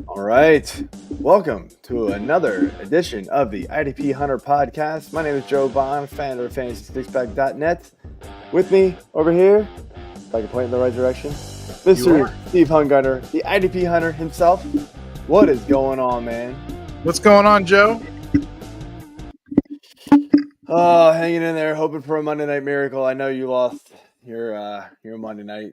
All right. Welcome to another edition of the IDP Hunter Podcast. My name is Joe Bond, founder of FantasySixPack.net. With me over here, if I can point in the right direction, Mr. Steve Hungarter, the IDP Hunter himself. What is going on, man? What's going on, Joe? Oh, hanging in there, hoping for a Monday night miracle. I know you lost your Monday night.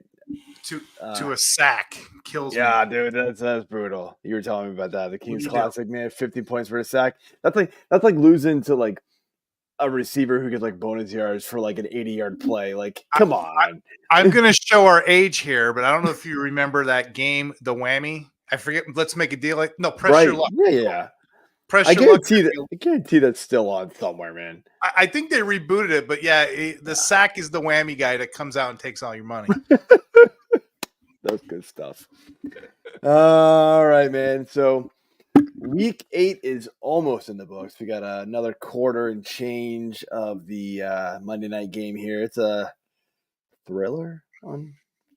To a sack. Kills me. Yeah, dude, that's brutal. You were telling me about that. The Kings Classic, man, 50 points for a sack. That's like losing to like a receiver who gets like bonus yards for like an 80-yard play. Like, come on. I'm gonna show our age here, but I don't know if you remember that game, the whammy. I forget. Let's make a deal. Like, no, pressure luck. Yeah. Pressure I guarantee that's still on somewhere, man. I think they rebooted it, but yeah, the sack is the whammy guy that comes out and takes all your money. That's good stuff. All right, man. So week 8 is almost in the books. We got another quarter and change of the Monday night game here. It's a thriller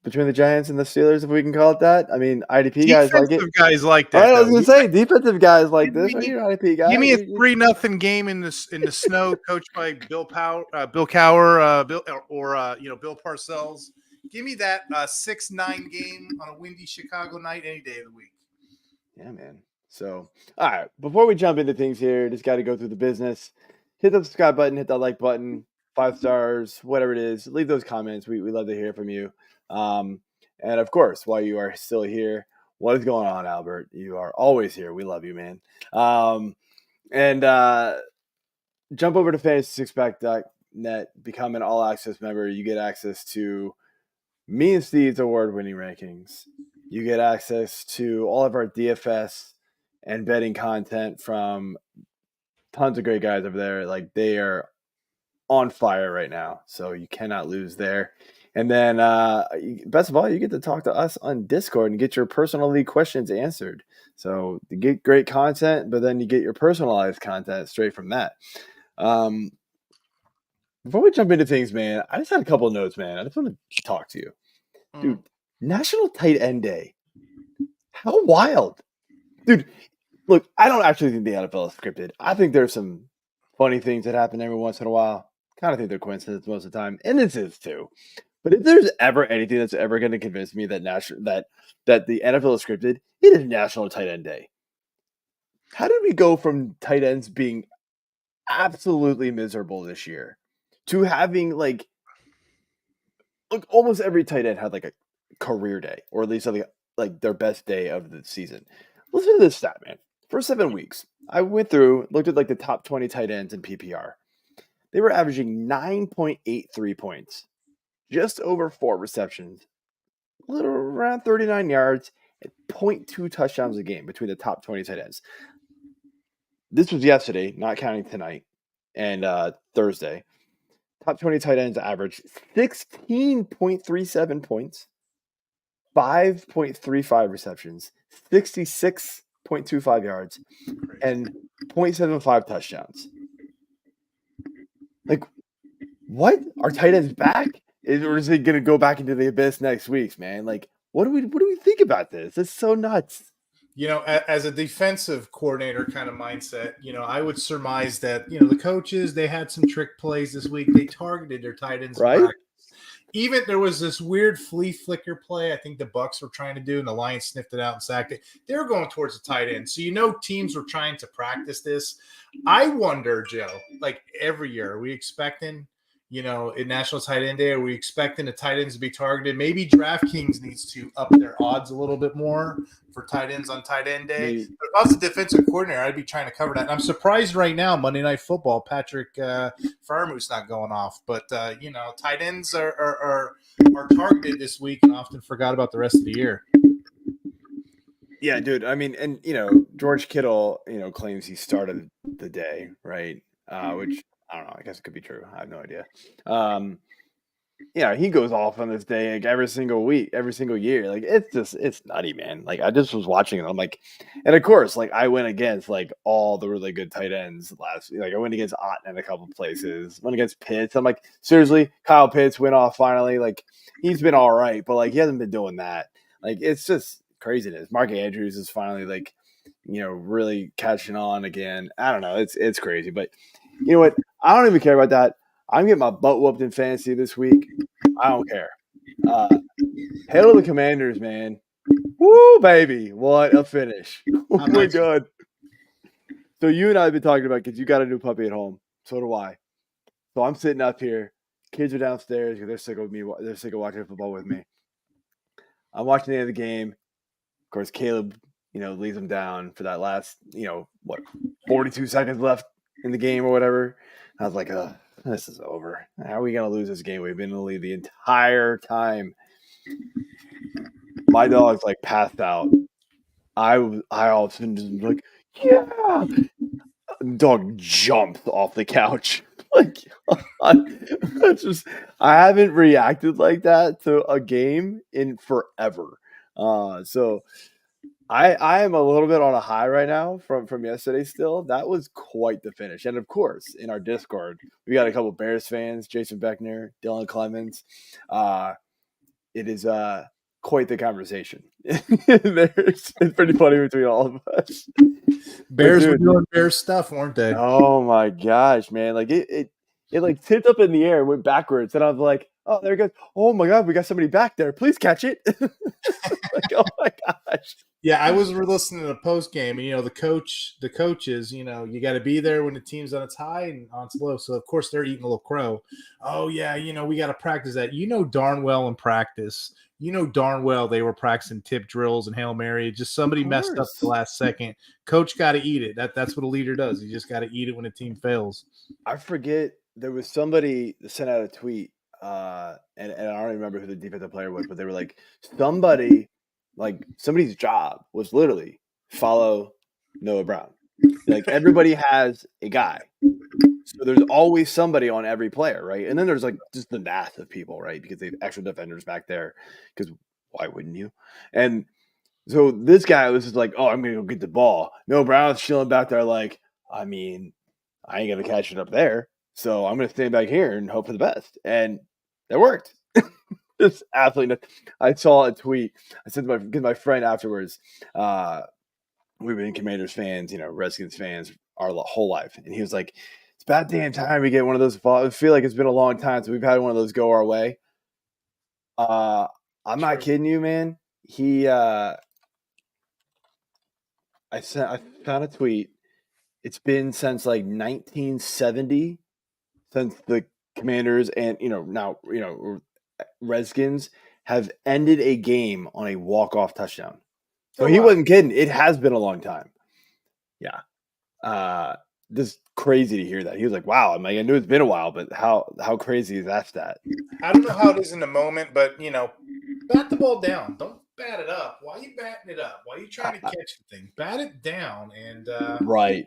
between the Giants and the Steelers, if we can call it that. I mean, IDP guys like it. Defensive guys like that. I was going to say, defensive guys like this. Are you an IDP guy? Give me a 3-0 game in the snow, coached by Bill Cowher, Bill Parcells. Give me that 6-9 game on a windy Chicago night any day of the week. Yeah, man. So, all right. Before we jump into things here, just got to go through the business. Hit the subscribe button, hit that like button, 5 stars, whatever it is. Leave those comments. We love to hear from you. And, of course, while you are still here, what is going on, Albert? You are always here. We love you, man. And jump over to FantasySixPack.net, become an all-access member. You get access to me and Steve's award-winning rankings. You get access to all of our DFS and betting content from tons of great guys over there. Like, they are on fire right now, so you cannot lose there. And then, best of all, you get to talk to us on Discord and get your personal league questions answered. So you get great content, but then you get your personalized content straight from that. Before we jump into things, man, I just had a couple of notes, man. I just want to talk to you. Dude, National Tight End Day. How wild. Dude, look, I don't actually think the NFL is scripted. I think there's some funny things that happen every once in a while. Kind of think they're coincidences most of the time. And this is too. But if there's ever anything that's ever going to convince me that that the NFL is scripted, it is National Tight End Day. How did we go from tight ends being absolutely miserable this year to having like almost every tight end had like a career day, or at least like their best day of the season? Listen to this stat, man. For 7 weeks, I went through, looked at like the top 20 tight ends in PPR. They were averaging 9.83 points, just over 4 receptions, a little around 39 yards, and 0.2 touchdowns a game between the top 20 tight ends. This was yesterday, not counting tonight and Thursday. Top 20 tight ends averaged 16.37 points, 5.35 receptions, 66.25 yards, and 0.75 touchdowns. Like, what? Are tight ends back? Or is it going to go back into the abyss next week, man? Like, what do we think about this? It's so nuts. You know, as a defensive coordinator kind of mindset, I would surmise that, the coaches, they had some trick plays this week. They targeted their tight ends. Right. Even there was this weird flea flicker play I think the Bucs were trying to do, and the Lions sniffed it out and sacked it. They were going towards the tight end. So, teams were trying to practice this. I wonder, Joe, like every year, are we expecting, in National Tight End Day, are we expecting the tight ends to be targeted? Maybe DraftKings needs to up their odds a little bit more for tight ends on Tight End Day. If I was a defensive coordinator, I'd be trying to cover that. And I'm surprised right now, Monday Night Football, Patrick Freiermuth's not going off. But, tight ends are targeted this week and often forgot about the rest of the year. Yeah, dude. I mean, and, George Kittle, claims he started the day, right? Which I don't know. I guess it could be true. I have no idea. He goes off on this day like every single week, every single year. Like it's nutty, man. Like I just was watching it. I'm like, and of course, like I went against like all the really good tight ends last. Like I went against Otten in a couple of places. Went against Pitts. I'm like, seriously, Kyle Pitts went off finally. Like he's been all right, but like he hasn't been doing that. Like, it's just craziness. Mark Andrews is finally like, really catching on again. I don't know. It's crazy. But you know what? I don't even care about that. I'm getting my butt whooped in fantasy this week. I don't care. Hail to the Commanders, man. Woo, baby. What a finish. Oh my God. So you and I have been talking about because you got a new puppy at home. So do I. So I'm sitting up here. Kids are downstairs because they're sick of me. They're sick of watching football with me. I'm watching the end of the game. Of course, Caleb, leads them down for that last, 42 seconds left in the game or whatever. I was like, this is over. How are we going to lose this game? We've been in the lead the entire time. My dog's like passed out. I all of a sudden just like, yeah. Dog jumped off the couch. Like, I haven't reacted like that to a game in forever. So I am a little bit on a high right now from yesterday still. That was quite the finish. And of course, in our Discord, we got a couple Bears fans, Jason Beckner, Dylan Clemens. It is quite the conversation. It's pretty funny between all of us. Bears were doing Bears stuff, weren't they? Oh my gosh, man. Like it like tipped up in the air and went backwards. And I was like, oh, there it goes. Oh my God, we got somebody back there. Please catch it. Like, oh my gosh. Yeah, I was listening to the post game, and the coaches, you got to be there when the team's on its high and on its low. So of course they're eating a little crow. Oh yeah, we got to practice that. Darn well in practice. Darn well they were practicing tip drills and Hail Mary. Just somebody messed up at the last second. Coach got to eat it. That's what a leader does. You just got to eat it when the team fails. I forget there was somebody that sent out a tweet, and I don't remember who the defensive player was, but they were like somebody's job was literally follow Noah Brown. Like everybody has a guy. So there's always somebody on every player, right? And then there's like just the math of people, right? Because they have extra defenders back there. Because why wouldn't you? And so this guy was just like, oh, I'm going to go get the ball. Noah Brown's chilling back there like, I ain't going to catch it up there. So I'm going to stand back here and hope for the best. And that worked. Just absolutely nuts. I saw a tweet. I said to my friend afterwards, we've been Commanders fans, Redskins fans our whole life. And he was like, it's about damn time we get one of those. I feel like it's been a long time since we've had one of those go our way. I'm not kidding you, man. I found a tweet. It's been since like 1970 since the Commanders and now Redskins have ended a game on a walk-off touchdown. So he wasn't kidding. It has been a long time. Yeah. Just crazy to hear that. He was like, wow. I'm like, I knew it's been a while, but how crazy is that stat? I don't know how it is in the moment, but, bat the ball down. Don't bat it up. Why are you batting it up? Why are you trying to catch the thing? Bat it down. And right.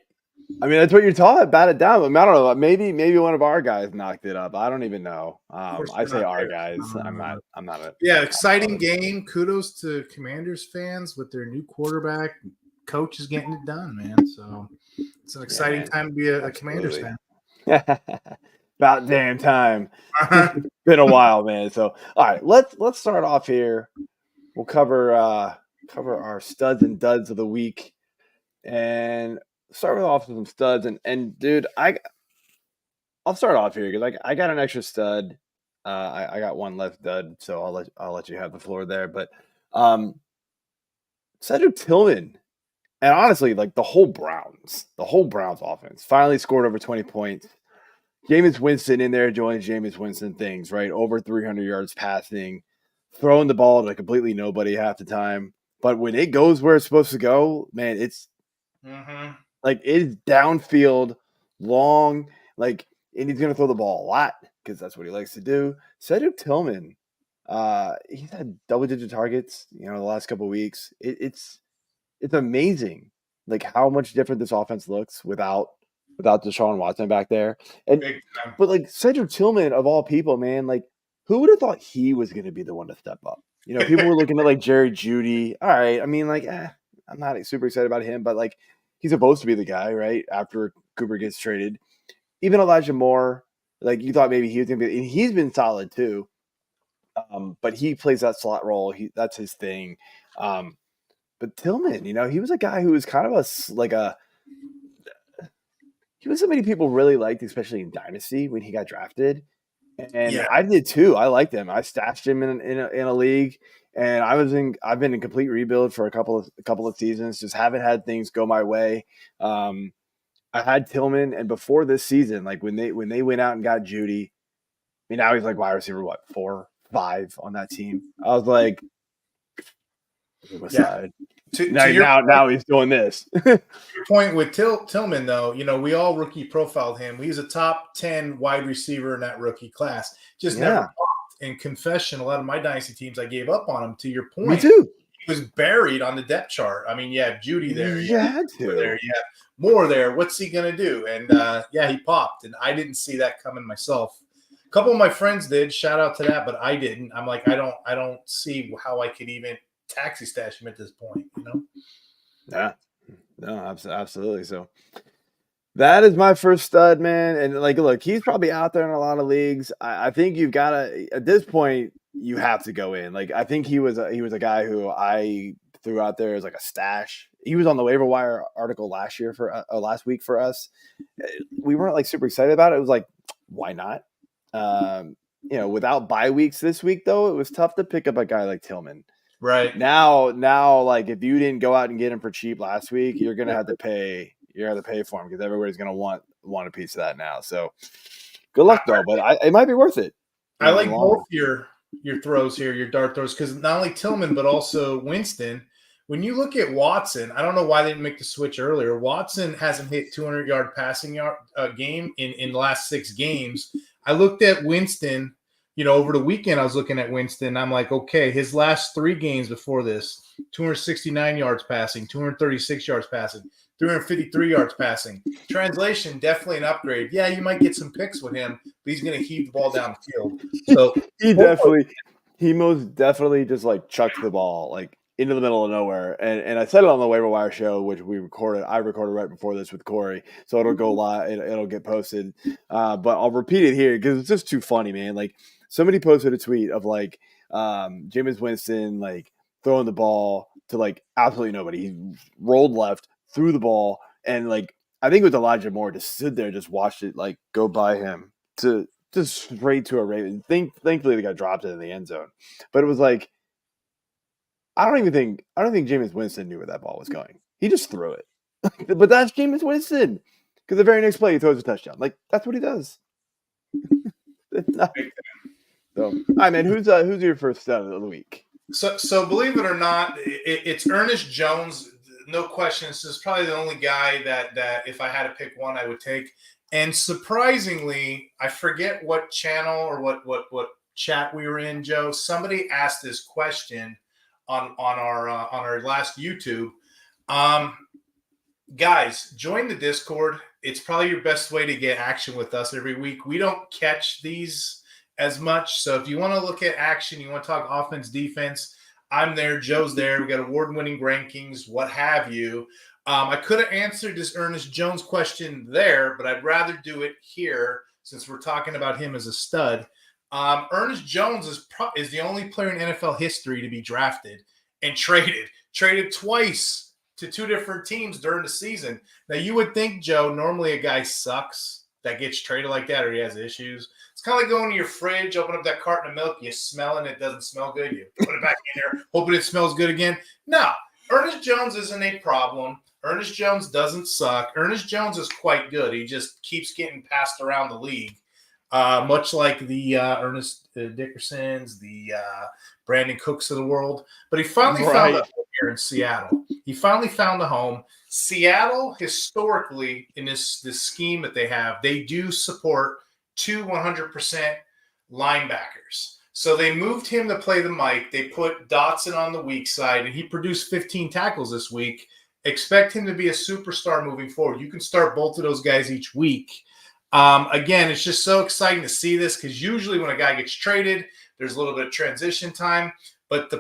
I mean, that's what you're taught. Bat it down. I mean, I don't know. Maybe one of our guys knocked it up. I don't even know. I say our guys. I'm not a. Yeah, exciting game. Kudos to Commanders fans with their new quarterback. Coach is getting it done, man. So it's an exciting time to be a Commanders fan. About damn time. It's been a while, man. So all right, let's start off here. We'll cover our studs and duds of the week, and start off with some studs. And dude, I'll start off here because I got an extra stud. I got one left dud, so I'll let you have the floor there. But Cedric Tillman. And honestly, like the whole Browns offense finally scored over 20 points. Jameis Winston in there doing Jameis Winston things, right? Over 300 yards passing, throwing the ball to completely nobody half the time. But when it goes where it's supposed to go, man, it's like it's downfield, long, like, and he's going to throw the ball a lot because that's what he likes to do. Cedric Tillman, he's had double-digit targets, the last couple of weeks. It's amazing, like how much different this offense looks without Deshaun Watson back there. But like Cedric Tillman of all people, man, like who would have thought he was going to be the one to step up? People were looking at like Jerry Jeudy. All right, I mean, like, I'm not super excited about him, but like he's supposed to be the guy, right? After Cooper gets traded, even Elijah Moore, like you thought maybe he was going to be, and he's been solid too. But he plays that slot role. That's his thing. But Tillman, he was a guy who was kind of he was somebody people really liked, especially in Dynasty when he got drafted. And Yeah. I did too. I liked him. I stashed him in a league, and I've been in complete rebuild for a couple of seasons. Just haven't had things go my way. I had Tillman, and before this season, like when they went out and got Judy, I mean, now he's like wide receiver, 4, 5 on that team. I was like, Yeah. Now he's doing this. Your point with Tillman, though, we all rookie profiled him. He was a top 10 wide receiver in that rookie class. Just never popped. In confession, a lot of my dynasty teams, I gave up on him. To your point, me too. He was buried on the depth chart. I mean, you have Judy there. You had to. There, you have Moore there. What's he going to do? And, he popped. And I didn't see that coming myself. A couple of my friends did. Shout out to that, but I didn't. I'm like, I don't see how I could even taxi stash him at this point, Yeah, no, absolutely. So that is my first stud, man. And look, he's probably out there in a lot of leagues. I think you've got to, at this point, you have to go in. Like, I think he was a guy who I threw out there as like a stash. He was on the waiver wire article last week for us. We weren't like super excited about it. It was like, why not? Without bye weeks this week though, it was tough to pick up a guy like Tillman. Right. Now, like if you didn't go out and get him for cheap last week, you're gonna have to pay. You're gonna have to pay for him because everybody's gonna want a piece of that now. So, good luck though, but it might be worth it. I like both your throws here, your dart throws, because not only Tillman but also Winston. When you look at Watson, I don't know why they didn't make the switch earlier. Watson hasn't hit 200-yard passing game in the last 6 games. I looked at Winston. Over the weekend, I was looking at Winston. I'm like, okay, his last 3 games before this, 269 yards passing, 236 yards passing, 353 yards passing. Translation, definitely an upgrade. Yeah, you might get some picks with him, but he's going to heave the ball down the field. So he most definitely just like chucked the ball like into the middle of nowhere. And I said it on the waiver wire show, which I recorded right before this with Corey. So it'll go live. It'll get posted. But I'll repeat it here because it's just too funny, man. Like, somebody posted a tweet of like Jameis Winston like throwing the ball to like absolutely nobody. He rolled left, threw the ball, and like I think it was Elijah Moore just stood there, just watched it like go by him to just straight to a Raven. Thankfully, the guy dropped it in the end zone, but it was like I don't think Jameis Winston knew where that ball was going. He just threw it, but that's Jameis Winston because the very next play he throws a touchdown. Like that's what he does. So, all right, man. Who's your first stud of the week? So believe it or not, it's Ernest Jones. No question. This is probably the only guy that if I had to pick one, I would take. And surprisingly, I forget what channel or what chat we were in, Joe. Somebody asked this question on our last YouTube. Guys, join the Discord. It's probably your best way to get action with us every week. We don't catch these as much. So if you want to look at action, you want to talk offense, defense, I'm there. Joe's there. We got award-winning rankings, what have you. I could have answered this Ernest Jones question there, but I'd rather do it here since we're talking about him as a stud. Ernest Jones is the only player in NFL history to be drafted and traded twice to 2 different teams during the season. Now, you would think, Joe, normally a guy sucks that gets traded like that or he has issues. It's kind of like going to your fridge, open up that carton of milk, you smell it, it doesn't smell good. You put it back in there, hoping it smells good again. No, Ernest Jones isn't a problem. Ernest Jones doesn't suck. Ernest Jones is quite good. He just keeps getting passed around the league, much like the Ernest Dickersons, the Brandon Cooks of the world. But he finally found a home here in Seattle. He finally found a home. Seattle, historically, in this scheme that they have, they do support 2 100% linebackers. So they moved him to play the Mike. They put Dotson on the weak side, and he produced 15 tackles this week. Expect him to be a superstar moving forward. You can start both of those guys each week. Again, it's just so exciting to see this because usually when a guy gets traded, there's a little bit of transition time. But the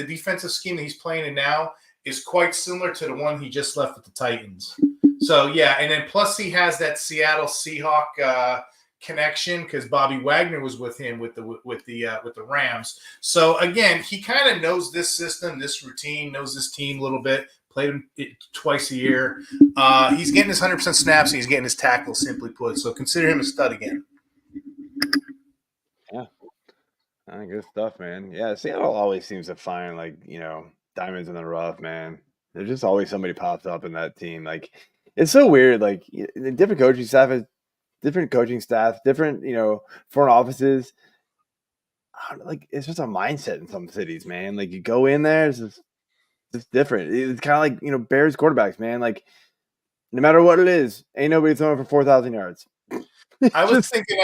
defensive scheme that he's playing in now is quite similar to the one he just left with the Titans. So, yeah, and then plus he has that Seattle Seahawk connection because Bobby Wagner was with him with the Rams. So again, he kind of knows this system, this routine, knows this team a little bit. Played him twice a year. He's getting his 100% snaps. And he's getting his tackles, simply put. So consider him a stud again. Yeah, good stuff, man. Yeah, Seattle always seems to find diamonds in the rough, man. There's just always somebody pops up in that team. Like, it's so weird. Like, the different coaching staff has different coaching staff, different front offices. It's just a mindset in some cities, man. Like, you go in there, it's different. It's kind of like Bears quarterbacks, man. Like, no matter what it is, ain't nobody throwing for 4,000 yards. I was thinking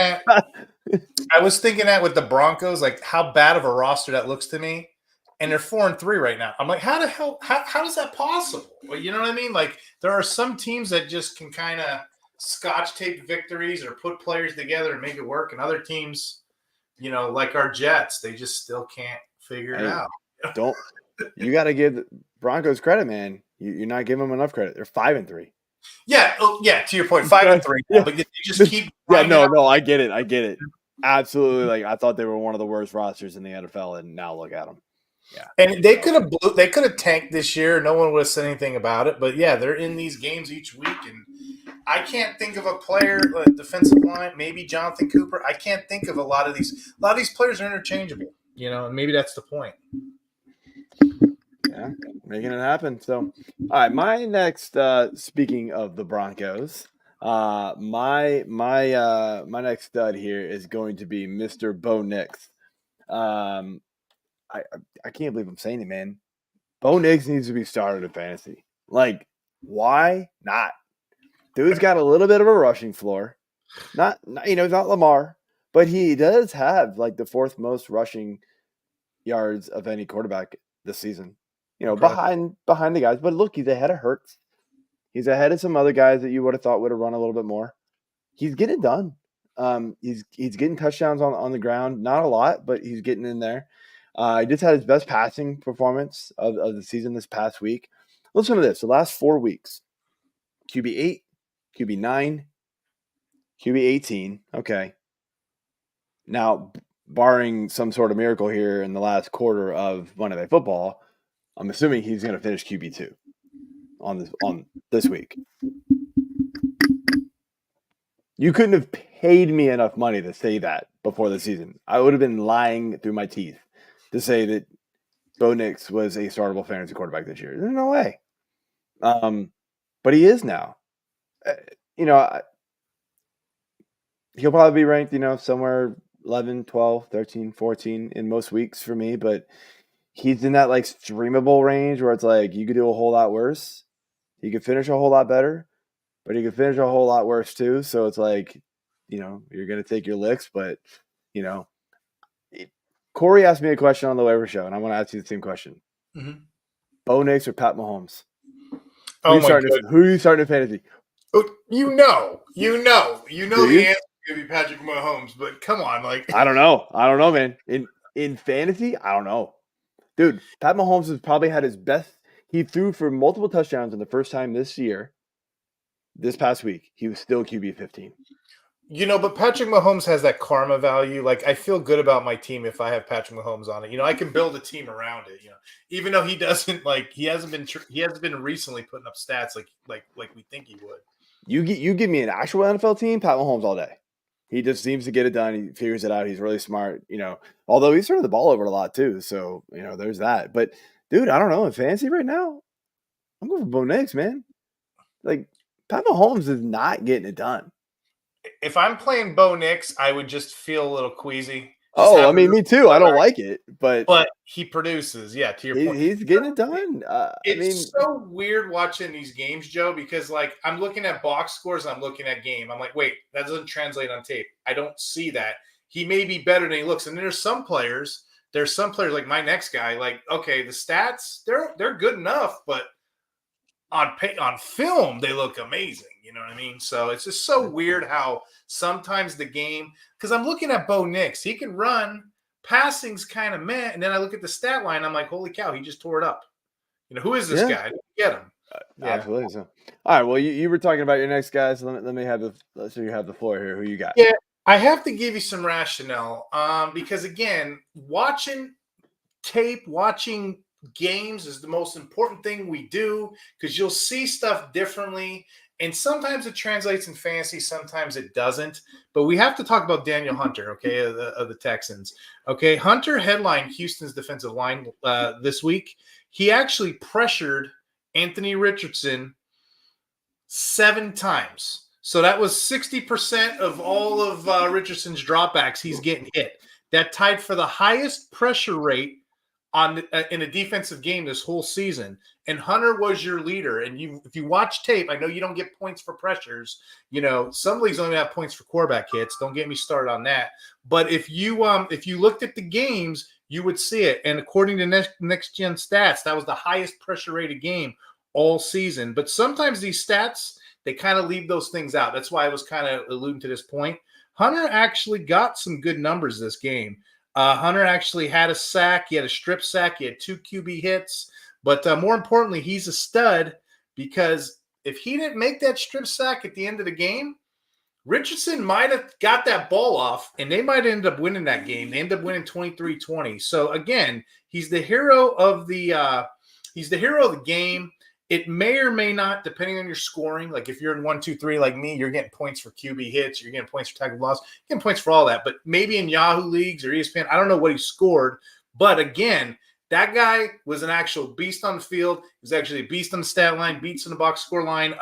that with the Broncos, like how bad of a roster that looks to me. And they're 4-3 right now. I'm like, how the hell? How is that possible? Well, you know what I mean? Like, there are some teams that just can kind of scotch tape victories or put players together and make it work, and other teams, like our Jets, they just still can't figure it out. You got to give the Broncos credit, man. You're not giving them enough credit. They're 5-3. Yeah, to your point, 5-3. Yeah. But they just keep. Yeah, no, I get it. Absolutely. Like, I thought they were one of the worst rosters in the NFL, and now look at them. Yeah, and they could have tanked this year. No one would have said anything about it. But yeah, they're in these games each week, and I can't think of a player, defensive line, maybe Jonathan Cooper. I can't think of a lot of these. A lot of these players are interchangeable, and maybe that's the point. Yeah, making it happen. So, all right, my next. Speaking of the Broncos, my next stud here is going to be Mr. Bo Nix. I can't believe I'm saying it, man. Bo Nix needs to be started in fantasy. Like, why not? Dude's got a little bit of a rushing floor. Not he's not Lamar, but he does have the fourth most rushing yards of any quarterback this season. Behind the guys. But look, he's ahead of Hurts. He's ahead of some other guys that you would have thought would have run a little bit more. He's getting it done. He's getting touchdowns on the ground. Not a lot, but he's getting in there. He just had his best passing performance of the season this past week. Listen to this. The last 4 weeks, QB 8, QB 9, QB 18. Okay. Now, barring some sort of miracle here in the last quarter of Monday Night Football, I'm assuming he's going to finish QB 2 on this week. You couldn't have paid me enough money to say that before the season. I would have been lying through my teeth to say that Bo Nix was a startable fantasy quarterback this year. There's no way. But he is now. He'll probably be ranked, somewhere 11, 12, 13, 14 in most weeks for me. But he's in that streamable range where it's you could do a whole lot worse. He could finish a whole lot better, but he could finish a whole lot worse too. So it's you're going to take your licks, but Corey asked me a question on the waiver show, and I want to ask you the same question. Mm-hmm. Bo Nix or Pat Mahomes? Who are you starting in fantasy? You know the answer is going to be Patrick Mahomes, but come on, I don't know, man. In fantasy, I don't know. Dude, Pat Mahomes has probably had his best. He threw for multiple touchdowns in the first time this year. This past week, he was still QB 15. But Patrick Mahomes has that karma value. I feel good about my team if I have Patrick Mahomes on it. I can build a team around it. Even though he doesn't he hasn't been recently putting up stats like we think he would. You give me an actual NFL team, Pat Mahomes all day. He just seems to get it done. He figures it out. He's really smart. Although he's turning the ball over a lot too. So there's that. But dude, I don't know. In fantasy right now, I'm going for Bo Nix, man. Pat Mahomes is not getting it done. If I'm playing Bo Nix, I would just feel a little queasy. Me too. I don't like it, but he produces. Yeah, to your point, he's getting it done. It's so weird watching these games, Joe, because I'm looking at box scores, and I'm looking at game. I'm like, wait, that doesn't translate on tape. I don't see that. He may be better than he looks, and there's some players like my next guy. Okay, the stats they're good enough, but on film they look amazing. You know what I mean? So it's just so weird how sometimes the game, because I'm looking at Bo Nix, he can run, passing's kind of meh, and then I look at the stat line, I'm like, holy cow, he just tore it up. Who is this guy? I didn't get him. Absolutely. So, all right. Well, you were talking about your next guys. So let me have so you have the floor here. Who you got? Yeah. I have to give you some rationale because, again, watching tape, watching games is the most important thing we do because you'll see stuff differently. And sometimes it translates in fantasy, sometimes it doesn't. But we have to talk about Danielle Hunter, okay, of the Texans. Okay, Hunter headlined Houston's defensive line this week. He actually pressured Anthony Richardson 7 times. So that was 60% of all of Richardson's dropbacks. He's getting hit. That tied for the highest pressure rate in a defensive game this whole season. And Hunter was your leader. And if you watch tape, I know you don't get points for pressures. Some leagues only have points for quarterback hits. Don't get me started on that. But if you looked at the games, you would see it. And according to next gen stats, that was the highest pressure rated game all season. But sometimes these stats, they kind of leave those things out. That's why I was kind of alluding to this point. Hunter actually got some good numbers this game. Hunter actually had a sack. He had a strip sack. He had 2 QB hits. But more importantly, he's a stud because if he didn't make that strip sack at the end of the game, Richardson might have got that ball off, and they might end up winning that game. They end up winning 23-20. So, again, he's the hero of the game. It may or may not, depending on your scoring. Like if you're in 1, 2, 3 like me, you're getting points for QB hits, you're getting points for tackle loss, you're getting points for all that. But maybe in Yahoo leagues or ESPN, I don't know what he scored. But again, that guy was an actual beast on the field. He was actually a beast on the stat line, beats in the box score line.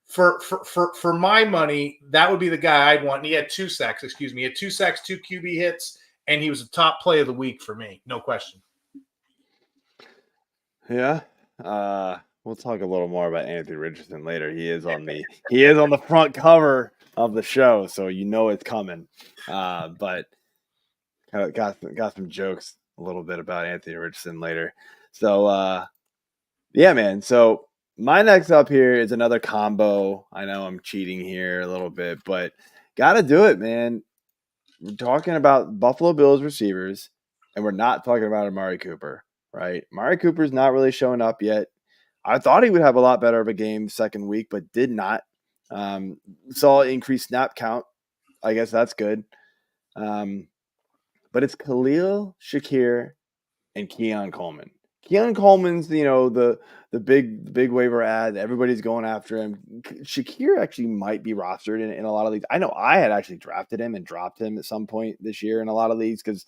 For my money, that would be the guy I'd want. And he had 2 sacks. He had 2 sacks, 2 QB hits, and he was a top play of the week for me, no question. Yeah. We'll talk a little more about Anthony Richardson later. He is on the front cover of the show, so it's coming. But kind of got some jokes a little bit about Anthony Richardson later. So yeah, man. So my next up here is another combo. I know I'm cheating here a little bit, but gotta do it, man. We're talking about Buffalo Bills receivers, and we're not talking about Amari Cooper, right? Amari Cooper's not really showing up yet. I thought he would have a lot better of a game second week, but did not. Saw increased snap count. I guess that's good. But it's Khalil, Shakir, and Keon Coleman. Keon Coleman's, the big waiver ad. Everybody's going after him. Shakir actually might be rostered in a lot of leagues. I know I had actually drafted him and dropped him at some point this year in a lot of leagues because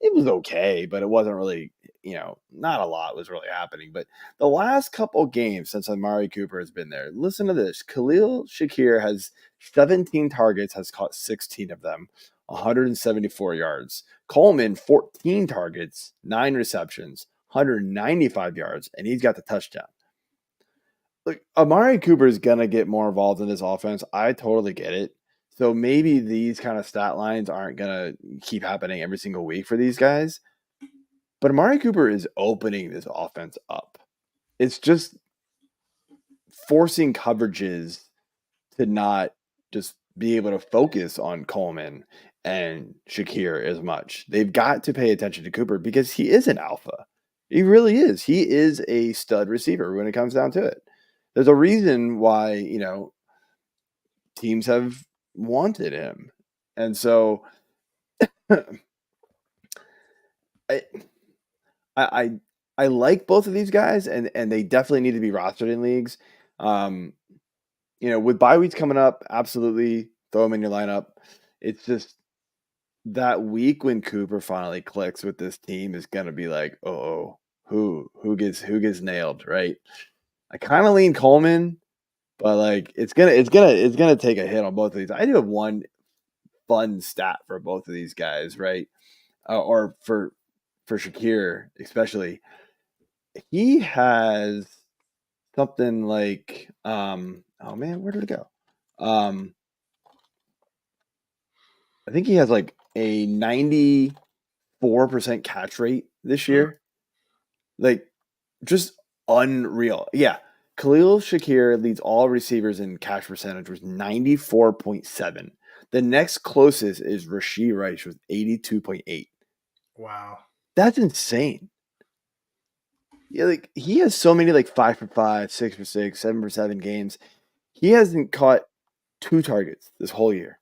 it was okay, but it wasn't really, not a lot was really happening. But the last couple games since Amari Cooper has been there, listen to this. Khalil Shakir has 17 targets, has caught 16 of them, 174 yards. Coleman, 14 targets, 9 receptions, 195 yards, and he's got the touchdown. Look, Amari Cooper is going to get more involved in this offense. I totally get it. So maybe these kind of stat lines aren't going to keep happening every single week for these guys. But Amari Cooper is opening this offense up. It's just forcing coverages to not just be able to focus on Coleman and Shakir as much. They've got to pay attention to Cooper because he is an alpha. He really is. He is a stud receiver when it comes down to it. There's a reason why, teams have wanted him. And so I like both of these guys and they definitely need to be rostered in leagues. With bye weeks coming up, absolutely throw them in your lineup. It's just that week when Cooper finally clicks with this team is gonna be like, who gets nailed, right? I kind of lean Coleman, but like it's gonna take a hit on both of these. I do have one fun stat for both of these guys, right? Or for Shakir especially. He has something like oh man, where did it go? I think he has like a 94% catch rate this year. Like just unreal. Yeah. Khalil Shakir leads all receivers in catch percentage with 94.7. The next closest is Rashee Rice with 82.8. Wow. That's insane. Yeah, like he has so many like 5 for 5, 6 for 6, 7 for 7 games. He hasn't caught 2 targets this whole year.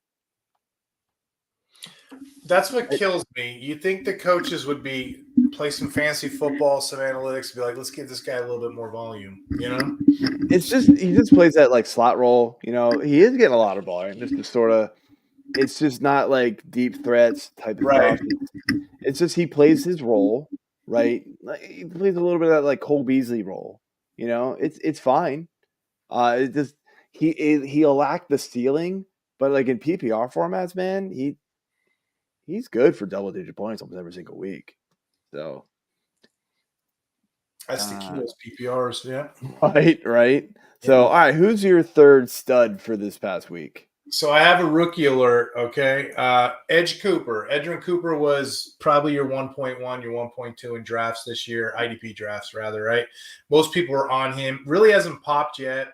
That's what kills me. You think the coaches would be play some fancy football, some analytics, be like, let's give this guy a little bit more volume, you know? It's just he just plays that like slot role. He is getting a lot of volume. Just to sort of, it's just not like deep threats type of Right. stuff. It's just he plays his role, right? Like, he plays a little bit of that like Cole Beasley role. It's fine. It just he'll lack the ceiling, but like in PPR formats, man, he's good for double digit points almost every single week. So That's the key, those PPRs, yeah. Right. So all right, who's your third stud for this past week? So I have a rookie alert, okay? Edgerrin Cooper was probably your 1.1, your 1.2 in drafts this year, IDP drafts rather, right? Most people are on him. Really hasn't popped yet.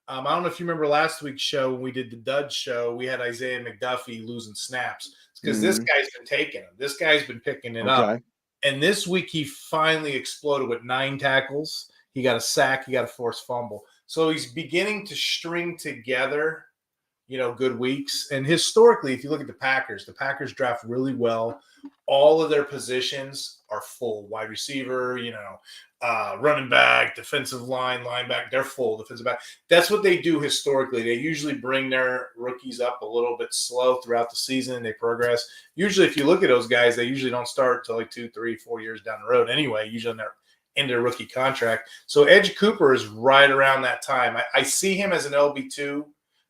I don't know if you remember last week's show when we did the Dud show, we had Isaiah McDuffie losing snaps. It's because this guy's been taking them. This guy's been picking it up. And this week he finally exploded with 9 tackles. He got a sack. He got a forced fumble. So he's beginning to string together good weeks. And historically, if you look at the Packers draft really well. All of their positions are full. Wide receiver, running back, defensive line, linebacker, they're full. Defensive back. That's what they do historically. They usually bring their rookies up a little bit slow throughout the season. They progress. Usually, if you look at those guys, they usually don't start until like 2, 3, 4 years down the road anyway, usually in their rookie contract. So Edge Cooper is right around that time. I see him as an LB2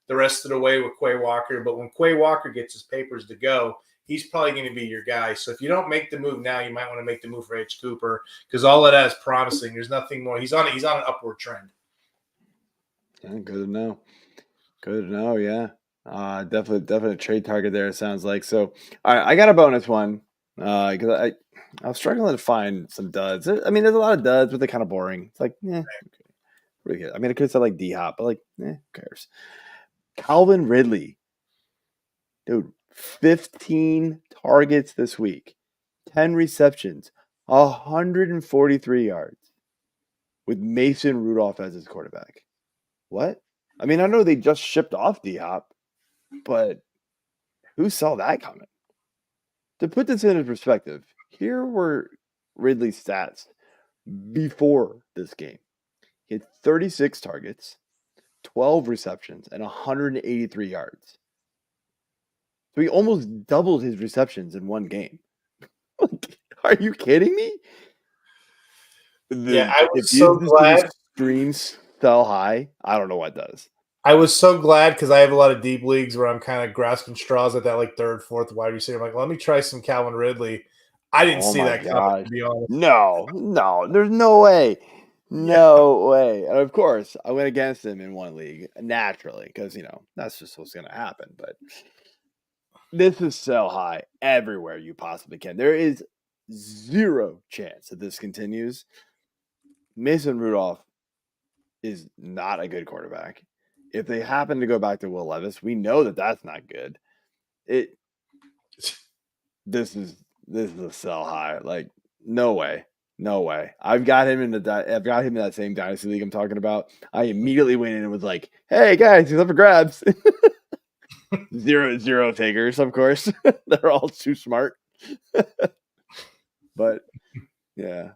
the rest of the way with Quay Walker. But when Quay Walker gets his papers to go, he's probably going to be your guy. So if you don't make the move now, you might want to make the move for Edge Cooper because all of that is promising. There's nothing more. He's on an upward trend. Yeah, good to know. Yeah. Definitely a trade target there, it sounds like. So all right, I got a bonus one because I was struggling to find some duds. I mean, there's a lot of duds, but they're kind of boring. It's like, really good. I mean, I could have said like D-Hop, but like, who cares? Calvin Ridley. Dude, 15 targets this week, 10 receptions, 143 yards with Mason Rudolph as his quarterback. What? I mean, I know they just shipped off D-Hop, but who saw that coming? To put this into perspective, here were Ridley's stats before this game. He had 36 targets, 12 receptions, and 183 yards. So he almost doubled his receptions in one game. Are you kidding me? I was so glad. Streams so high. I don't know what does. I was so glad because I have a lot of deep leagues where I'm kind of grasping straws at that like third, fourth wide receiver. I'm like, let me try some Calvin Ridley. I didn't see that coming, to be honest. No, there's no way. No way. And of course, I went against him in one league, naturally, because, that's just what's going to happen. But this is so high everywhere you possibly can. There is zero chance that this continues. Mason Rudolph is not a good quarterback. If they happen to go back to Will Levis, we know that that's not good. This is a sell high. Like, no way. I've got him in that same dynasty league I'm talking about. I immediately went in and was like, "Hey guys, he's up for grabs." 0 takers, of course. They're all too smart. But yeah.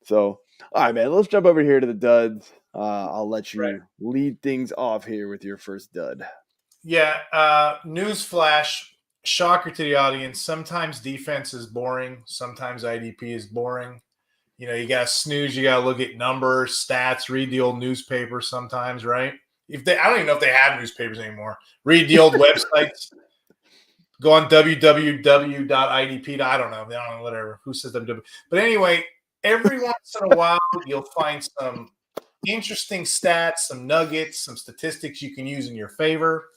So, all right, man. Let's jump over here to the duds. I'll let you lead things off here with your first dud. Yeah. Newsflash. Shocker to the audience. Sometimes defense is boring. Sometimes IDP is boring. You got to snooze. You got to look at numbers, stats, read the old newspaper sometimes, right? I don't even know if they have newspapers anymore. Read the old websites. Go on www.idp. I don't know, whatever. Who says www? But anyway, every once in a while, you'll find some interesting stats, some nuggets, some statistics you can use in your favor.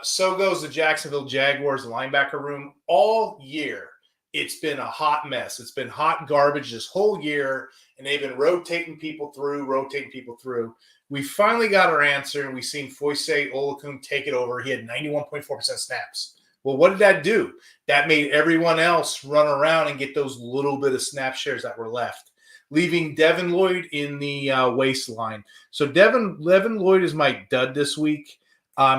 So goes the Jacksonville Jaguars linebacker room. All year, it's been a hot mess. It's been hot garbage this whole year, and they've been rotating people through. We finally got our answer, and we've seen Foyce Olakun take it over. He had 91.4% snaps. Well, what did that do? That made everyone else run around and get those little bit of snap shares that were left, leaving Devin Lloyd in the waistline. So Devin Lloyd is my dud this week.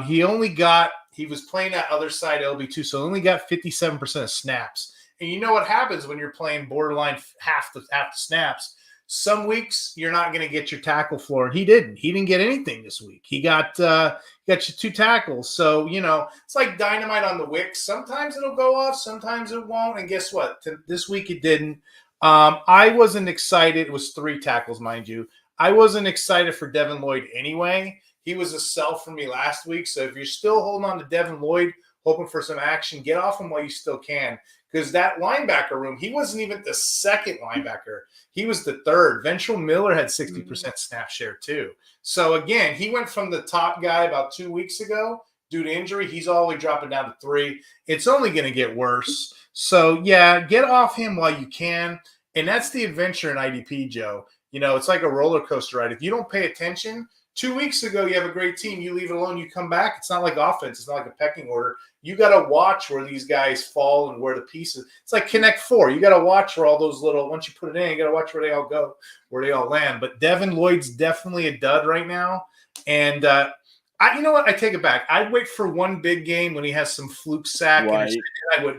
He only got he was playing that other side LB2, so only got 57% of snaps. And you know what happens when you're playing borderline half the snaps? Some weeks you're not going to get your tackle floor, and he didn't. He didn't get anything this week. He got you 2 tackles. So it's like dynamite on the wick. Sometimes it'll go off, sometimes it won't. And guess what? This week it didn't. I wasn't excited. It was 3 tackles, mind you. I wasn't excited for Devin Lloyd anyway. He was a sell for me last week. So if you're still holding on to Devin Lloyd, hoping for some action, get off him while you still can. Because that linebacker room, he wasn't even the second linebacker. He was the third. Ventrell Miller had 60% snap share too. So again, he went from the top guy about 2 weeks ago due to injury. He's all the way dropping down to 3. It's only going to get worse. So yeah, get off him while you can. And that's the adventure in IDP, Joe. It's like a roller coaster ride. If you don't pay attention, 2 weeks ago, you have a great team. You leave it alone, you come back. It's not like offense. It's not like a pecking order. You got to watch where these guys fall and where the pieces. It's like Connect 4. You got to watch where all those little, once you put it in, you got to watch where they all go, where they all land. But Devin Lloyd's definitely a dud right now. And you know what? I take it back. I'd wait for one big game when he has some fluke sack. Right.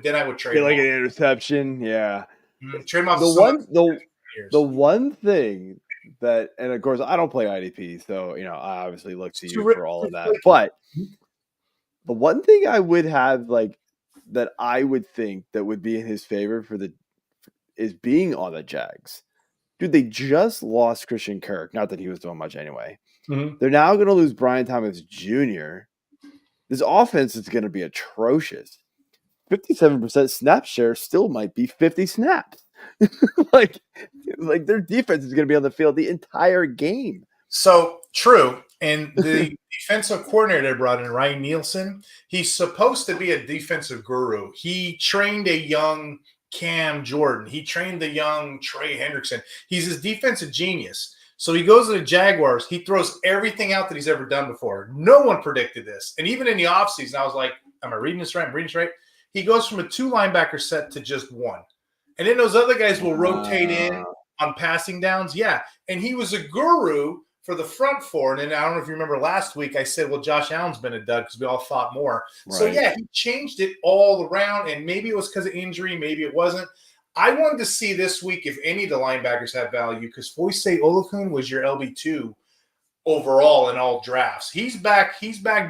Then I would trade him like off. an interception. Yeah. Trade him off. The one thing that, and of course I don't play IDP, so I obviously look to you for all of that. But the one thing I would have that I would think that would be in his favor is being on the Jags. Dude, they just lost Christian Kirk. Not that he was doing much anyway. Mm-hmm. They're now going to lose Brian Thomas Jr. This offense is going to be atrocious. 57% snap share still might be 50 snaps. like their defense is going to be on the field the entire game. So true. And the defensive coordinator they brought in, Ryan Nielsen, he's supposed to be a defensive guru. He trained a young Cam Jordan. He trained the young Trey Hendrickson. He's his defensive genius. So he goes to the Jaguars. He throws everything out that he's ever done before. No one predicted this. And even in the offseason, I was like, am I reading this right? I'm reading this right. He goes from a 2 linebacker set to just 1. And then those other guys will rotate in on passing downs. Yeah. And he was a guru for the front 4. And then I don't know if you remember last week, I said, well, Josh Allen's been a dud because we all thought more. Right. So, yeah, he changed it all around. And maybe it was because of injury. Maybe it wasn't. I wanted to see this week if any of the linebackers have value because Foyce Olakun was your LB2 overall in all drafts. He's back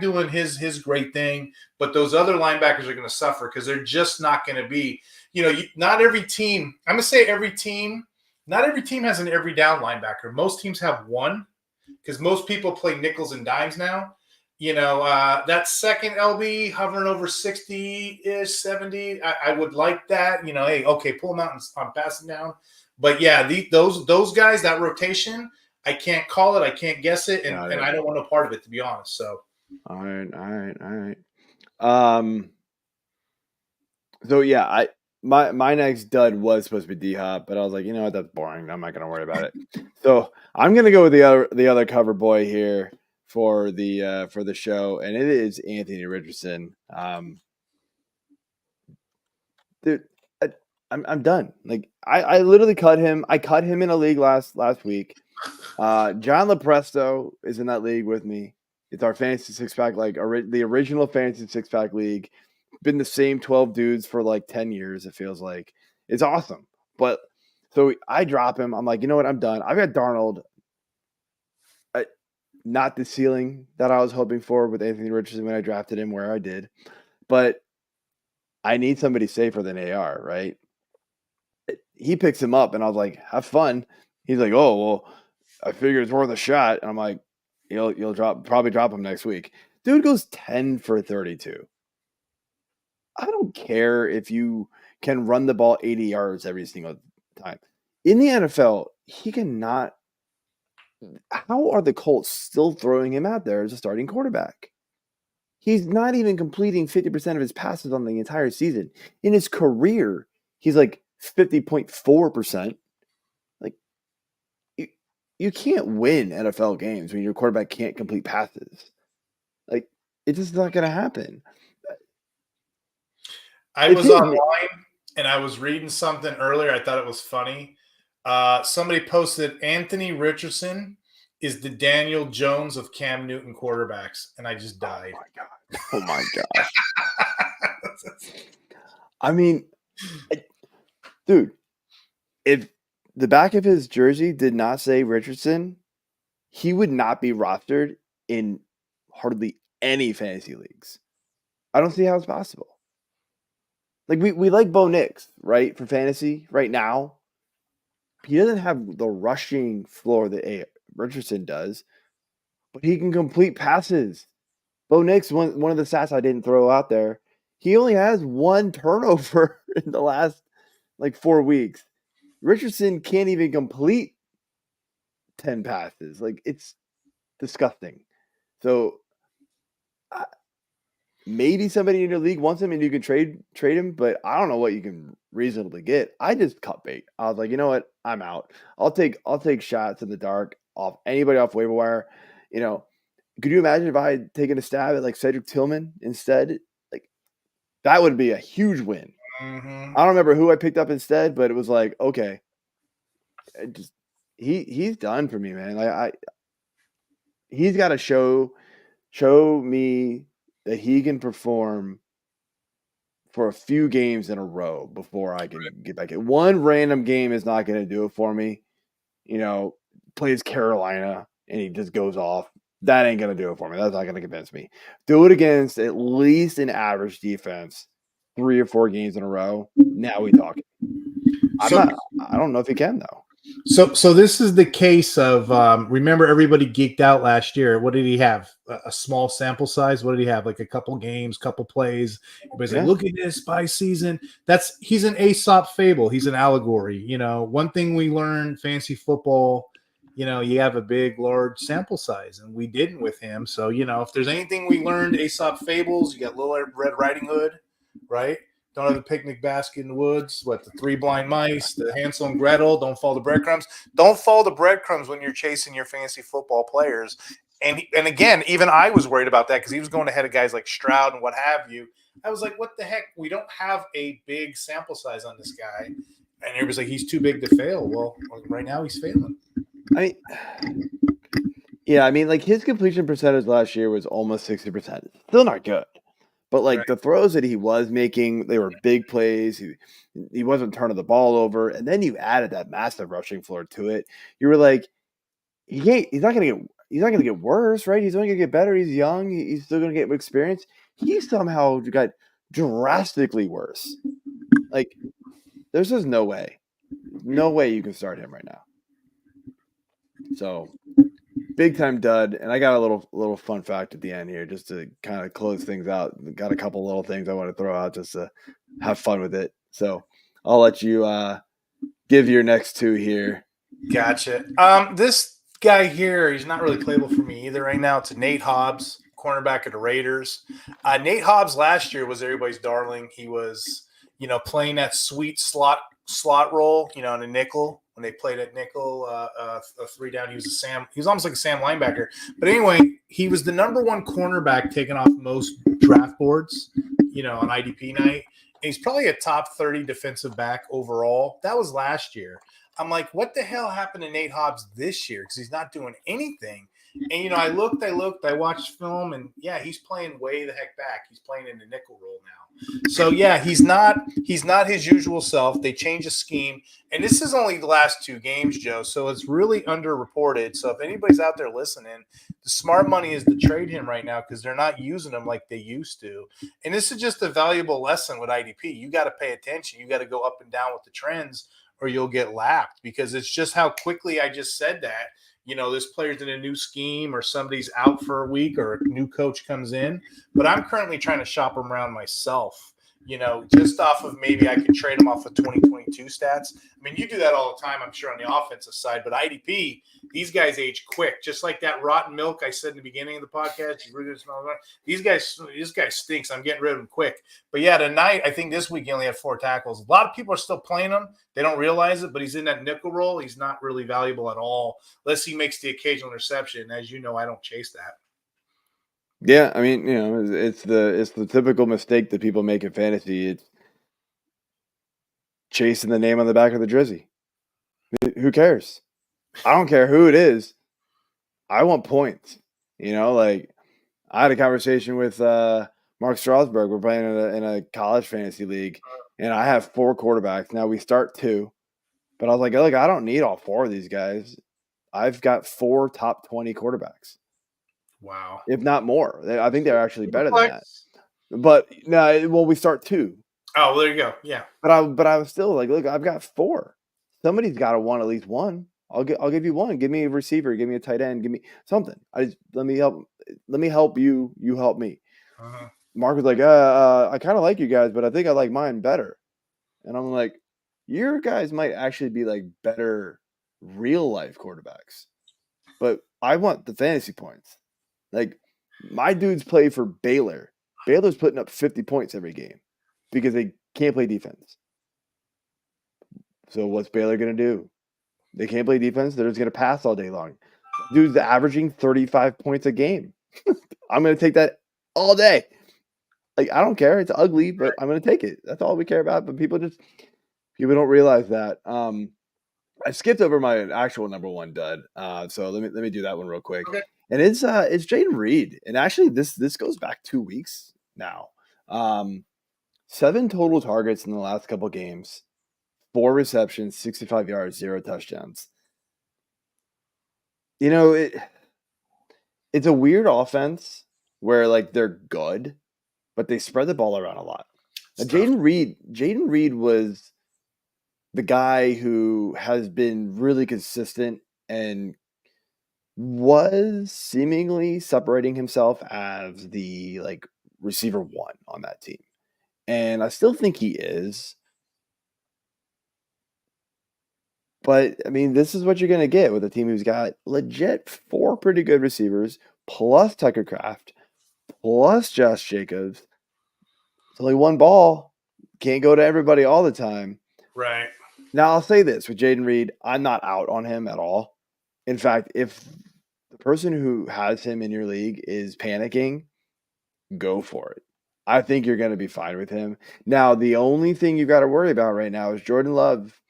doing his great thing. But those other linebackers are going to suffer because they're just not going to be – not every team – I'm going to say every team – not every team has an every down linebacker. Most teams have 1 because most people play nickels and dimes now. That second LB hovering over 60-ish, 70, I would like that. Hey, okay, pull them out on passing down. But, yeah, those guys, that rotation, I can't call it. I can't guess it, and I don't want no part of it, to be honest. So, all right. So, yeah, My next dud was supposed to be D-Hop, but I was like, you know what, that's boring. I'm not going to worry about it. So I'm going to go with the other cover boy here for the show, and it is Anthony Richardson. Dude, I'm done. I literally cut him. I cut him in a league last week. John Lepresto is in that league with me. It's our fantasy 6-pack, the original fantasy 6-pack league. Been the same 12 dudes for 10 years, it feels like. It's awesome. But so I drop him. I'm like, you know what? I'm done. I've got Darnold. Not the ceiling that I was hoping for with Anthony Richardson when I drafted him where I did. But I need somebody safer than AR, right? He picks him up, and I was like, have fun. He's like, oh, well, I figure it's worth a shot. And I'm like, you'll probably drop him next week. Dude goes 10 for 32. I don't care if you can run the ball 80 yards every single time. In the NFL, he cannot. How are the Colts still throwing him out there as a starting quarterback? He's not even completing 50% of his passes on the entire season. In his career, he's 50.4%. You can't win NFL games when your quarterback can't complete passes. It's just not going to happen. I was online and I was reading something earlier. I thought it was funny. Somebody posted Anthony Richardson is the Danielle Jones of Cam Newton quarterbacks, and I just died. Oh my gosh. I mean, dude, if the back of his jersey did not say Richardson, he would not be rostered in hardly any fantasy leagues. I don't see how it's possible. Like we like Bo Nix, right, for fantasy right now. He doesn't have the rushing floor that Richardson does, but he can complete passes. Bo Nix, one of the stats I didn't throw out there, he only has 1 turnover in the last 4 weeks. Richardson can't even complete 10 passes. It's disgusting. So maybe somebody in your league wants him and you can trade him, but I don't know what you can reasonably get. I just cut bait. I was like, you know what? I'm out. I'll take shots in the dark off anybody off waiver wire. Could you imagine if I had taken a stab at Cedric Tillman instead? That would be a huge win. Mm-hmm. I don't remember who I picked up instead, but it was like, okay, he's done for me, man. He's got to show me that he can perform for a few games in a row before I can get back in. One random game is not going to do it for me. Plays Carolina and he just goes off. That ain't going to do it for me. That's not going to convince me. Do it against at least an average defense 3 or 4 games in a row. Now we talking. I don't know if he can, though. So this is the case of remember everybody geeked out last year. What did he have? A small sample size. What did he have? Like a couple games, couple plays. Everybody's like, look at this by season. He's an Aesop fable. He's an allegory. One thing we learned fantasy football, you have a big, large sample size, and we didn't with him. So if there's anything we learned, Aesop fables. You got Little Red Riding Hood, right? Don't have the picnic basket in the woods. The 3 blind mice, the Hansel and Gretel. Don't follow the breadcrumbs. Don't follow the breadcrumbs when you're chasing your fantasy football players. And again, even I was worried about that because he was going ahead of guys like Stroud and what have you. I was like, what the heck? We don't have a big sample size on this guy. And everybody's like, he's too big to fail. Well, right now he's failing. His completion percentage last year was almost 60%. Still not good. But right. The throws that he was making, they were big plays. He wasn't turning the ball over, and then you added that massive rushing floor to it. You were like, he's not gonna get worse, right? He's only gonna get better. He's young. He's still gonna get experience. He somehow got drastically worse. There's just no way you can start him right now. So. Big time dud, and I got a little fun fact at the end here just to kind of close things out. Got a couple little things I want to throw out just to have fun with it. So I'll let you give your next 2 here. Gotcha. This guy here, he's not really playable for me either right now. It's Nate Hobbs, cornerback of the Raiders. Nate Hobbs last year was everybody's darling. He was, playing that sweet slot role, in a nickel. When they played at nickel, a 3 down, he was almost like a Sam linebacker. But anyway, he was the number 1 cornerback taken off most draft boards, on IDP night. And he's probably a top 30 defensive back overall. That was last year. I'm like, what the hell happened to Nate Hobbs this year? Because he's not doing anything. And, I looked, I watched film, and, yeah, he's playing way the heck back. He's playing in the nickel role now. So, yeah, he's not his usual self. They changed the scheme. And this is only the last 2 games, Joe, so it's really underreported. So if anybody's out there listening, the smart money is to trade him right now because they're not using him like they used to. And this is just a valuable lesson with IDP. You got to pay attention. You got to go up and down with the trends or you'll get lapped because it's just how quickly I just said that. This player's in a new scheme or somebody's out for a week or a new coach comes in. But I'm currently trying to shop him around myself, just off of maybe I could trade him off of 2022 stats. I mean, you do that all the time, I'm sure, on the offensive side. But IDP, these guys age quick. Just like that rotten milk I said in the beginning of the podcast. This guy stinks. I'm getting rid of him quick. But, yeah, tonight, I think this week he only had 4 tackles. A lot of people are still playing him. They don't realize it, but he's in that nickel role. He's not really valuable at all unless he makes the occasional interception. As you know, I don't chase that. Yeah, I mean, it's the typical mistake that people make in fantasy. It's chasing the name on the back of the jersey. Who cares? I don't care who it is. I want points. Like I had a conversation with Mark Strasburg. We're playing in a college fantasy league, and I have 4 quarterbacks. Now we start 2, but I was like, look, I don't need all 4 of these guys. I've got 4 top 20 quarterbacks. Wow. If not more. I think they're actually better than that. But no, well, we start 2. Oh, well, there you go. Yeah. But I was still like, look, I've got 4. Somebody's got to want at least one. I'll give you one. Give me a receiver. Give me a tight end. Give me something. Let me help you. You help me. Uh-huh. Mark was like, I kind of like you guys, but I think I like mine better. And I'm like, your guys might actually be like better real life quarterbacks, but I want the fantasy points. Like my dudes play for Baylor. Baylor's putting up 50 points every game because they can't play defense. So what's Baylor going to do? They can't play defense. They're just going to pass all day long. Dude's averaging 35 points a game. I'm going to take that all day. Like, I don't care. It's ugly, but I'm going to take it. That's all we care about. But people don't realize that. I skipped over my actual number 1 dud. So let me do that one real quick. Okay. And it's Jayden Reed. And actually this goes back 2 weeks now. 7 total targets in the last couple games. 4 receptions, 65 yards, 0 touchdowns. It's a weird offense where like they're good, but they spread the ball around a lot. Jayden Reed was the guy who has been really consistent and was seemingly separating himself as the like receiver 1 on that team. And I still think he is. But, I mean, this is what you're going to get with a team who's got legit 4 pretty good receivers, plus Tucker Kraft, plus Josh Jacobs. It's only 1 ball. Can't go to everybody all the time. Right. Now, I'll say this. With Jayden Reed, I'm not out on him at all. In fact, if the person who has him in your league is panicking, go for it. I think you're going to be fine with him. Now, the only thing you got to worry about right now is Jordan Love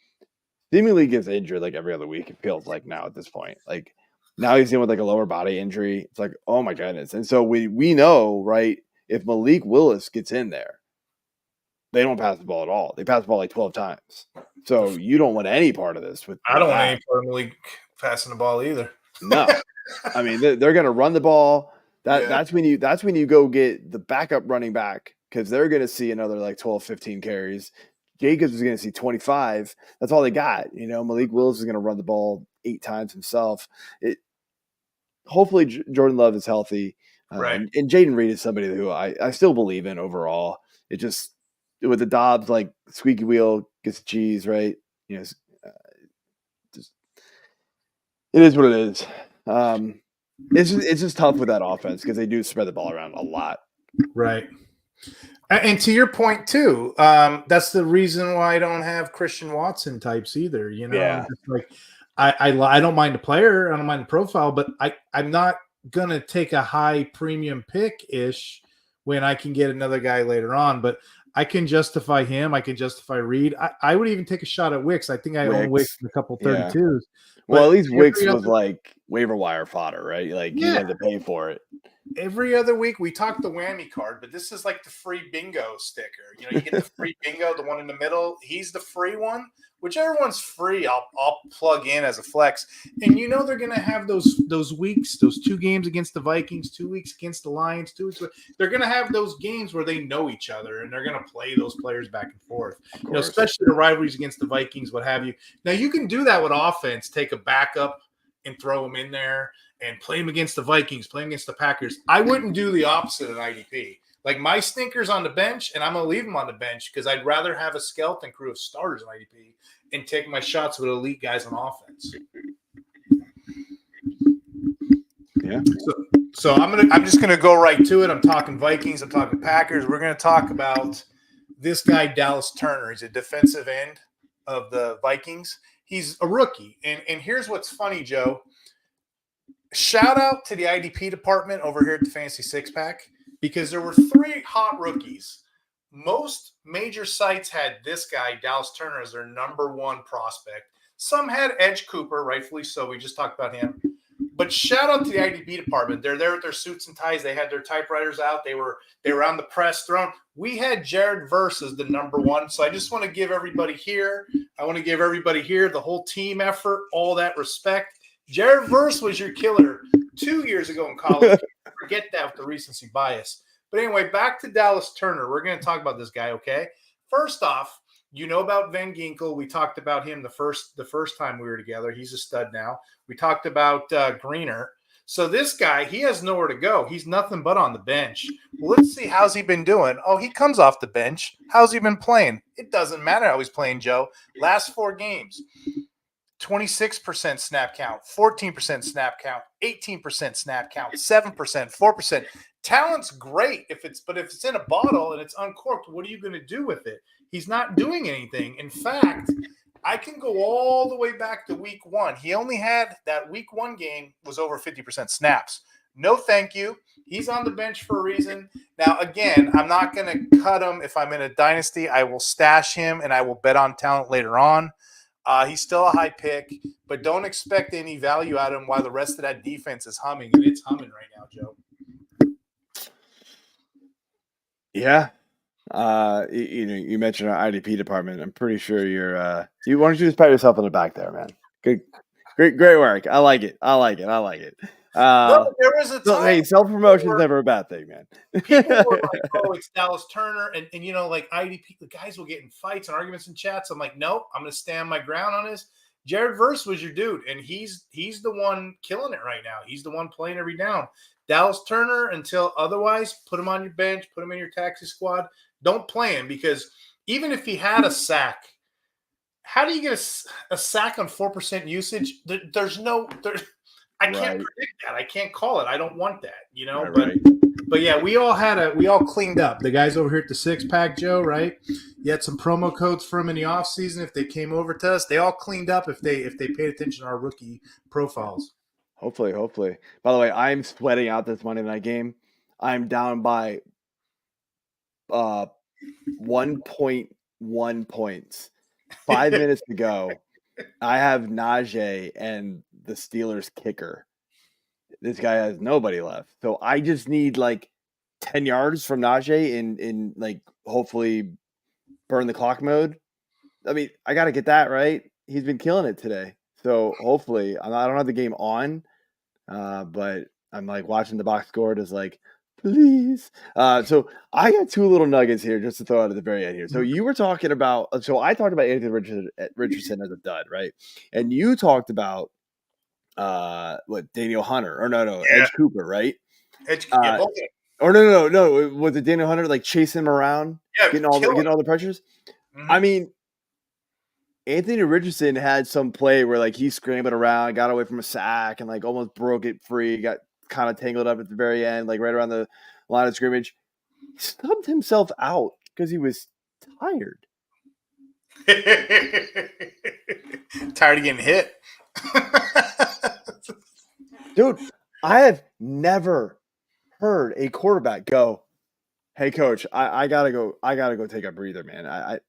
seemingly gets injured like every other week. It feels like now at this point, like now he's dealing with like a lower body injury. It's like, oh my goodness. And so we know, right? If Malik Willis gets in there, they don't pass the ball at all. They pass the ball like 12 times. So you don't want any part of this. I don't want any part of Malik passing the ball either. No, I mean they're going to run the ball. That's when you go get the backup running back because they're going to see another like 12, 15 carries. Jacobs is going to see 25. That's all they got. Malik Willis is going to run the ball 8 times himself. Hopefully Jordan Love is healthy. Right. And Jayden Reed is somebody who I still believe in overall. It just, with the Dobbs, like squeaky wheel gets the cheese, right? It is what it is. It's just tough with that offense because they do spread the ball around a lot. Right. And to your point too, that's the reason why I don't have Christian Watson types either. Yeah. Like I don't mind the player, I don't mind the profile, but I'm not gonna take a high premium pick ish when I can get another guy later on. But I can justify him. I can justify Reed. I would even take a shot at Wicks. I think I own Wicks in a couple 32s. Yeah. Well, at least Wicks was like waiver wire fodder, right? Like you had to pay for it. Every other week we talk the whammy card, but this is like the free bingo sticker. You get the free bingo, the one in the middle. He's the free one. Whichever one's free, I'll plug in as a flex. And they're gonna have those weeks, those 2 games against the Vikings, 2 weeks against the Lions, 2 weeks. They're gonna have those games where they know each other and they're gonna play those players back and forth. Especially the rivalries against the Vikings, what have you. Now you can do that with offense, take a backup and throw them in there and play them against the Vikings, play them against the Packers. I wouldn't do the opposite in IDP. Like my stinker's on the bench, and I'm going to leave them on the bench because I'd rather have a skeleton crew of starters in IDP and take my shots with elite guys on offense. Yeah. So I'm just gonna go right to it. I'm talking Vikings. I'm talking Packers. We're gonna talk about this guy Dallas Turner. He's a defensive end of the Vikings. He's a rookie, and here's what's funny, Joe. Shout out to the IDP department over here at the Fantasy Six Pack because there were 3 hot rookies. Most major sites had this guy, Dallas Turner, as their number 1 prospect. Some had Edge Cooper, rightfully so. We just talked about him. But shout out to the IDP department. They're there with their suits and ties. They had their typewriters out. They were on the press throne. We had Jared Verse as the number one. So I just want to give everybody here. The whole team effort, all that respect. Jared Verse was your killer 2 years ago in college. Forget that with the recency bias. But anyway, back to Dallas Turner. We're going to talk about this guy, okay? First off, you know about Van Ginkel. We talked about him the first time we were together. He's a stud now. We talked about Greener. So this guy, he has nowhere to go. He's nothing but on the bench. Well, let's see, how's he been doing? Oh, he comes off the bench. How's he been playing? It doesn't matter how he's playing, Joe. Last 4 games, 26% snap count, 14% snap count, 18% snap count, 7%, 4%. Talent's great if it's in a bottle and it's uncorked, what are you going to do with it? He's not doing anything. In fact, I can go all the way back to week 1. He only had that week 1 game was over 50% snaps. No, thank you. He's on the bench for a reason. Now, again, I'm not going to cut him. If I'm in a dynasty, I will stash him and I will bet on talent later on. He's still a high pick, but don't expect any value out of him while the rest of that defense is humming, and it's humming right now, Joe. Yeah. You mentioned our IDP department. I'm pretty sure you're why don't you just pat yourself on the back there, man? Good, great work. I like it. No, there was a time. Hey, self-promotion is never a bad thing, man. People were like, "Oh, it's Dallas Turner," and like IDP, the guys will get in fights and arguments in chats. I'm like, nope, I'm going to stand my ground on this. Jared Verse was your dude, and he's the one killing it right now. He's the one playing every down. Dallas Turner, until otherwise, put him on your bench, put him in your taxi squad. Don't play him, because even if he had a sack, how do you get a sack on 4% usage? I can't predict that. I can't call it. I don't want that, Right. But yeah, we all cleaned up. The guys over here at the Six Pack, Joe, right? You had some promo codes for them in the offseason. If they came over to us, they all cleaned up if they paid attention to our rookie profiles. Hopefully. By the way, I'm sweating out this Monday night game. I'm down by 1.1 points. 5 minutes to go. I have Najee and the Steelers kicker. This guy has nobody left. So I just need like 10 yards from Najee in like hopefully burn the clock mode. I mean, I got to get that right. He's been killing it today. So hopefully, I don't have the game on, but I'm like watching the box score. Just like, please. So I got 2 little nuggets here just to throw out at the very end here. So you were talking about, so I talked about Anthony Richardson as a dud, right? And you talked about Danielle Hunter or no, Edge Cooper, right? Or no. Was it Danielle Hunter like chasing him around, getting all the pressures? Mm-hmm. I mean, Anthony Richardson had some play where like he scrambled around, got away from a sack, and like almost broke it free, got kind of tangled up at the very end, like right around the line of scrimmage. He stubbed himself out because he was tired. Tired of getting hit. Dude, I have never heard a quarterback go, "Hey coach, I gotta go take a breather, man. I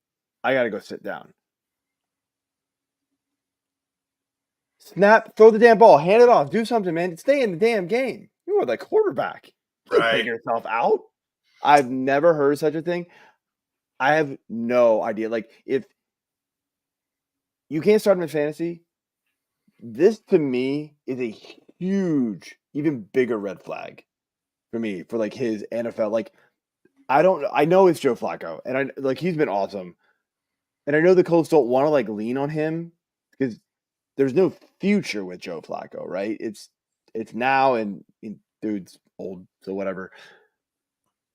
gotta go sit down." Snap, throw the damn ball, hand it off, do something, man. Stay in the damn game. You are the quarterback. You can't take yourself out. I've never heard such a thing. I have no idea. Like, if you can't start him in fantasy, this to me is a huge, even bigger red flag for me for like his NFL. Like, I know it's Joe Flacco, and he's been awesome. And I know the Colts don't want to like lean on him because there's no future with Joe Flacco, right? It's now, and dude's old, so whatever.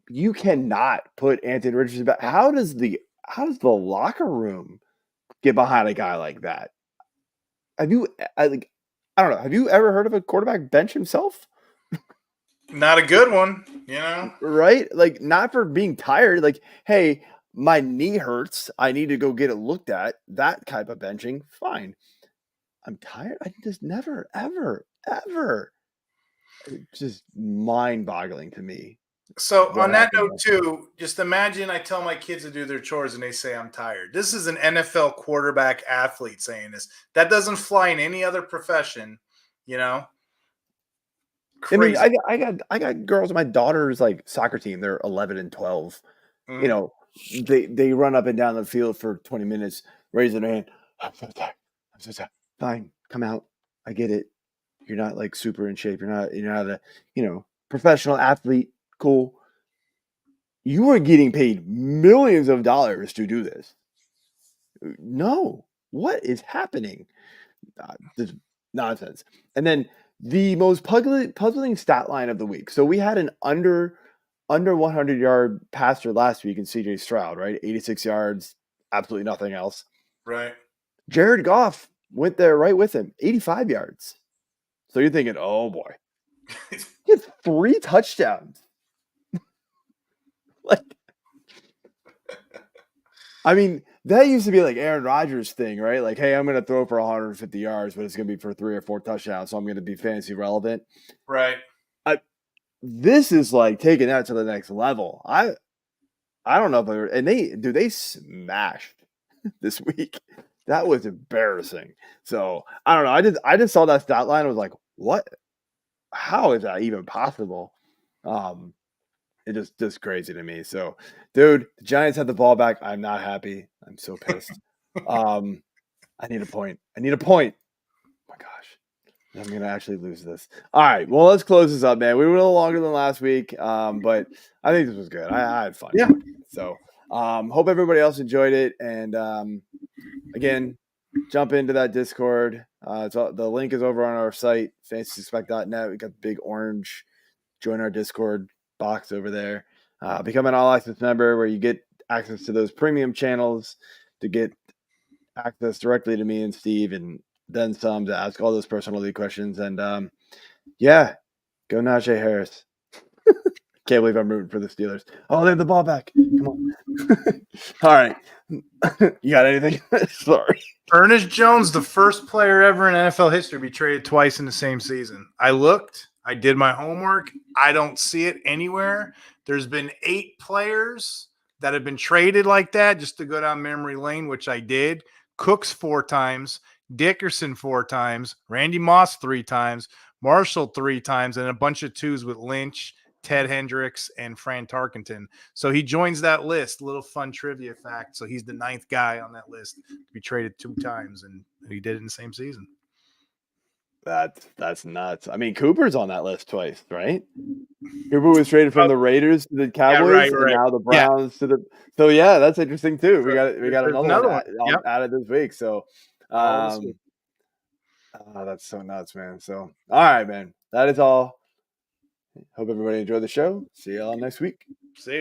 You cannot put Anthony Richardson back. How does the locker room get behind a guy like that? I don't know. Have you ever heard of a quarterback bench himself? Not a good one, Right? Like, not for being tired. Like, hey, my knee hurts. I need to go get it looked at. That type of benching, fine. I'm tired. I just never, ever. It's just mind-boggling to me. So on that note too, just imagine I tell my kids to do their chores and they say I'm tired. This is an NFL quarterback athlete saying this. That doesn't fly in any other profession, Crazy. I mean, I got girls on my daughter's like soccer team. They're 11 and 12. You know, they run up and down the field for 20 minutes, raising their hand. I'm so tired. I'm so tired. Fine, come out. I get it. You're not like super in shape. You're not a professional athlete. Cool. You are getting paid millions of dollars to do this. No, what is happening? This nonsense. And then the most puzzling stat line of the week. So we had an under 100-yard passer last week in CJ Stroud, right? 86 yards, absolutely nothing else. Right. Jared Goff went there right with him, 85 yards. So you're thinking, oh boy, he had 3 touchdowns. Like, I mean, that used to be like Aaron Rodgers' thing, right? Like, hey, I'm going to throw for 150 yards, but it's going to be for 3 or 4 touchdowns, so I'm going to be fantasy relevant. Right. This is like taking that to the next level. I don't know if they smashed this week. That was embarrassing. So I don't know. I just saw that stat line. I was like, what? How is that even possible? It just crazy to me. So, dude, the Giants had the ball back. I'm not happy. I'm so pissed. I need a point. Oh my gosh. I'm going to actually lose this. All right. Well, let's close this up, man. We were a little longer than last week, but I think this was good. I had fun. Yeah. So, hope everybody else enjoyed it. And again, jump into that Discord. The link is over on our site, fantasyspec.net. We got the big orange join our Discord box over there. Become an all access member where you get access to those premium channels to get access directly to me and Steve, and then some to ask all those personal league questions. And yeah, go Najee Harris. Can't believe I'm rooting for the Steelers. Oh, they have the ball back. Come on. All right. You got anything? Sorry. Ernest Jones, the first player ever in NFL history to be traded twice in the same season. I looked. I did my homework. I don't see it anywhere. There's been 8 players that have been traded like that, just to go down memory lane, which I did. Cooks 4 times, Dickerson 4 times, Randy Moss 3 times, Marshall 3 times, and a bunch of 2s with Lynch, Ted Hendricks, and Fran Tarkenton. So he joins that list. Little fun trivia fact. So he's the 9th guy on that list to be traded 2 times, and he did it in the same season. That's nuts. I mean, Cooper's on that list twice, right? Cooper was traded from the Raiders to the Cowboys, and now the Browns to the. So yeah, that's interesting too. We got another one added this week. So, that's so nuts, man. So, all right, man. That is all. Hope everybody enjoyed the show. See y'all next week. See you.